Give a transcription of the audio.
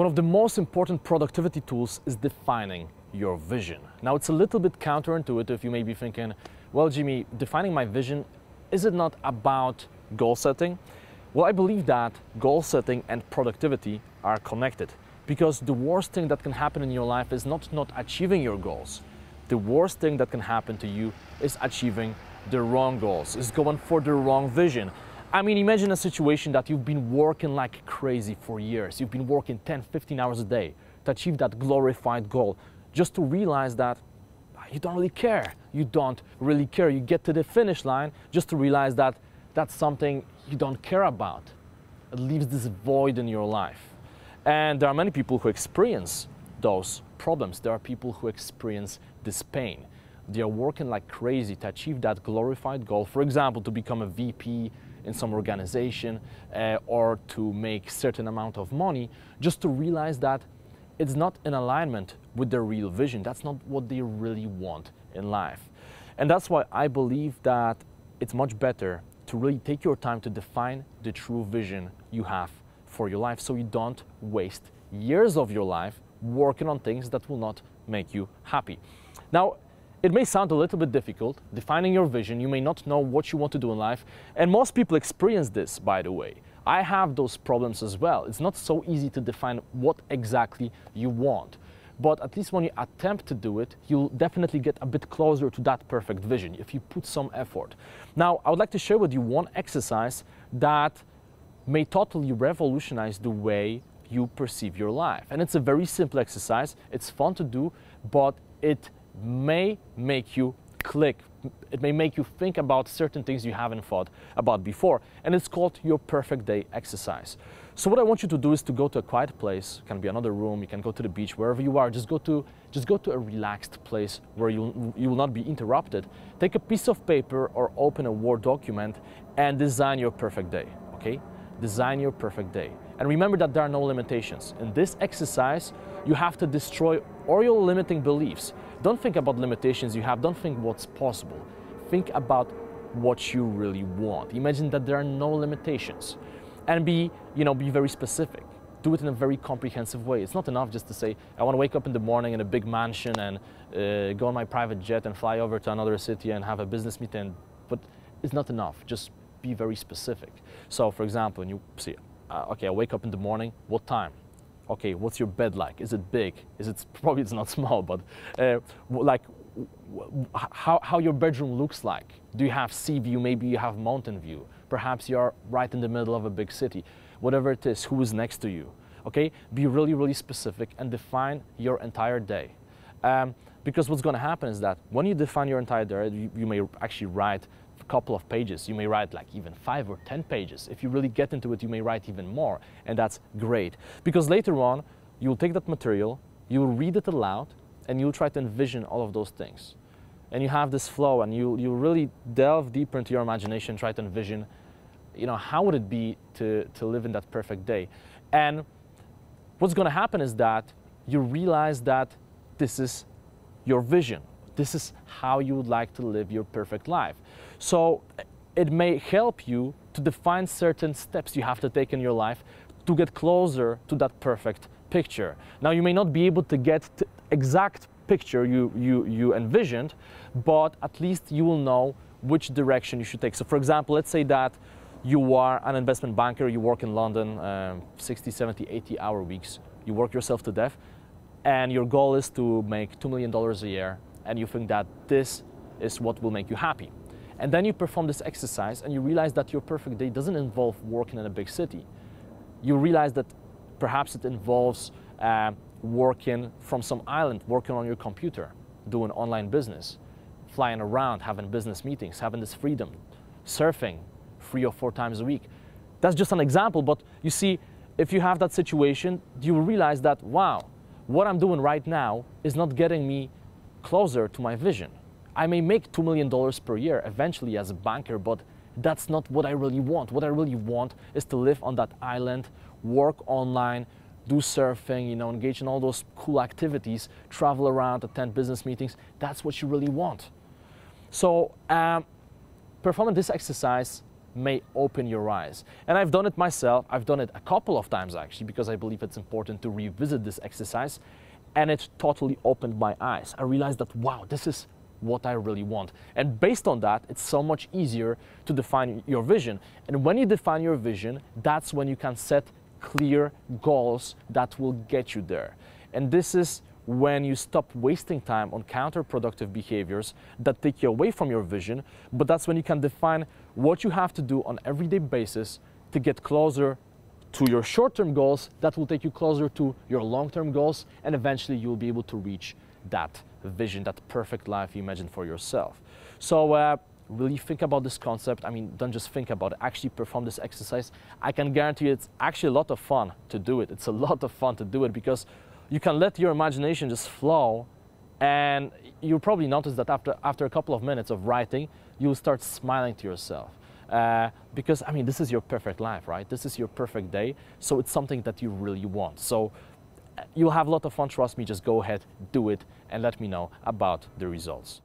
One of the most important productivity tools is defining your vision. Now, it's a little bit counterintuitive. You may be thinking, well, Jimmy, defining my vision, is it not about goal setting? Well, I believe that goal setting and productivity are connected, because the worst thing that can happen in your life is not achieving your goals. The worst thing that can happen to you is achieving the wrong goals, is going for the wrong vision. I mean, imagine a situation that you've been working like crazy for years. You've been working 10, 15 hours a day to achieve that glorified goal, just to realize that you don't really care. You don't really care. You get to the finish line just to realize that that's something you don't care about. It leaves this void in your life. And there are many people who experience those problems. There are people who experience this pain. They are working like crazy to achieve that glorified goal. For example, to become a VP in some organization or to make certain amount of money, just to realize that it's not in alignment with their real vision. That's not what they really want in life. And that's why I believe that it's much better to really take your time to define the true vision you have for your life, so you don't waste years of your life working on things that will not make you happy. Now, it may sound a little bit difficult, defining your vision. You may not know what you want to do in life. And most people experience this, by the way. I have those problems as well. It's not so easy to define what exactly you want. But at least when you attempt to do it, you'll definitely get a bit closer to that perfect vision if you put some effort. Now, I would like to share with you one exercise that may totally revolutionize the way you perceive your life. And it's a very simple exercise. It's fun to do, but it may make you click. It may make you think about certain things you haven't thought about before. And it's called your perfect day exercise. So what I want you to do is to go to a quiet place. It can be another room. You can go to the beach, wherever you are. Just go to a relaxed place where you will not be interrupted. Take a piece of paper or open a Word document and design your perfect day, okay? Design your perfect day. And remember that there are no limitations. In this exercise, you have to destroy all your limiting beliefs. Don't think about limitations you have. Don't think what's possible. Think about what you really want. Imagine that there are no limitations. And be very specific. Do it in a very comprehensive way. It's not enough just to say, I want to wake up in the morning in a big mansion and go on my private jet and fly over to another city and have a business meeting. But it's not enough. Just be very specific. So, for example, when you see, okay, I wake up in the morning, what time? Okay, what's your bed like? Is it big? Probably it's not small, but like how your bedroom looks like. Do you have sea view? Maybe you have mountain view. Perhaps you're right in the middle of a big city. Whatever it is, who is next to you? Okay, be really, really specific and define your entire day. Because what's going to happen is that when you define your entire day, you may actually write a couple of pages. You may write like even 5 or 10 pages. If you really get into it, you may write even more, and that's great. Because later on, you'll take that material, you'll read it aloud, and you'll try to envision all of those things. And you have this flow, and you really delve deeper into your imagination, try to envision, how would it be to live in that perfect day? And what's going to happen is that you realize that this is your vision. This is how you would like to live your perfect life. So it may help you to define certain steps you have to take in your life to get closer to that perfect picture. Now, you may not be able to get the exact picture you envisioned, but at least you will know which direction you should take. So, for example, let's say that you are an investment banker, you work in London, 60, 70, 80-hour weeks. You work yourself to death, and your goal is to make $2 million a year, and you think that this is what will make you happy. And then you perform this exercise, and you realize that your perfect day doesn't involve working in a big city. You realize that perhaps it involves working from some island, working on your computer, doing online business, flying around, having business meetings, having this freedom, surfing 3 or 4 times a week. That's just an example, but you see, if you have that situation, you will realize that, wow, what I'm doing right now is not getting me closer to my vision. I may make $2 million per year eventually as a banker, but that's not what I really want. What I really want is to live on that island, work online, do surfing, engage in all those cool activities, travel around, attend business meetings. That's what you really want. So performing this exercise may open your eyes. And I've done it myself. I've done it a couple of times actually, because I believe it's important to revisit this exercise, and it totally opened my eyes. I realized that, wow, this is what I really want. And based on that, it's so much easier to define your vision. And when you define your vision, that's when you can set clear goals that will get you there. And this is when you stop wasting time on counterproductive behaviors that take you away from your vision, but that's when you can define what you have to do on an everyday basis to get closer to your short-term goals that will take you closer to your long-term goals, and eventually you'll be able to reach that vision, that perfect life you imagine for yourself. So really think about this concept. I mean, don't just think about it, actually perform this exercise. I can guarantee you it's actually a lot of fun to do it. It's a lot of fun to do it because you can let your imagination just flow, and you'll probably notice that after a couple of minutes of writing, you'll start smiling to yourself. Because, I mean, this is your perfect life, right? This is your perfect day, so it's something that you really want. So you'll have a lot of fun, trust me, just go ahead, do it, and let me know about the results.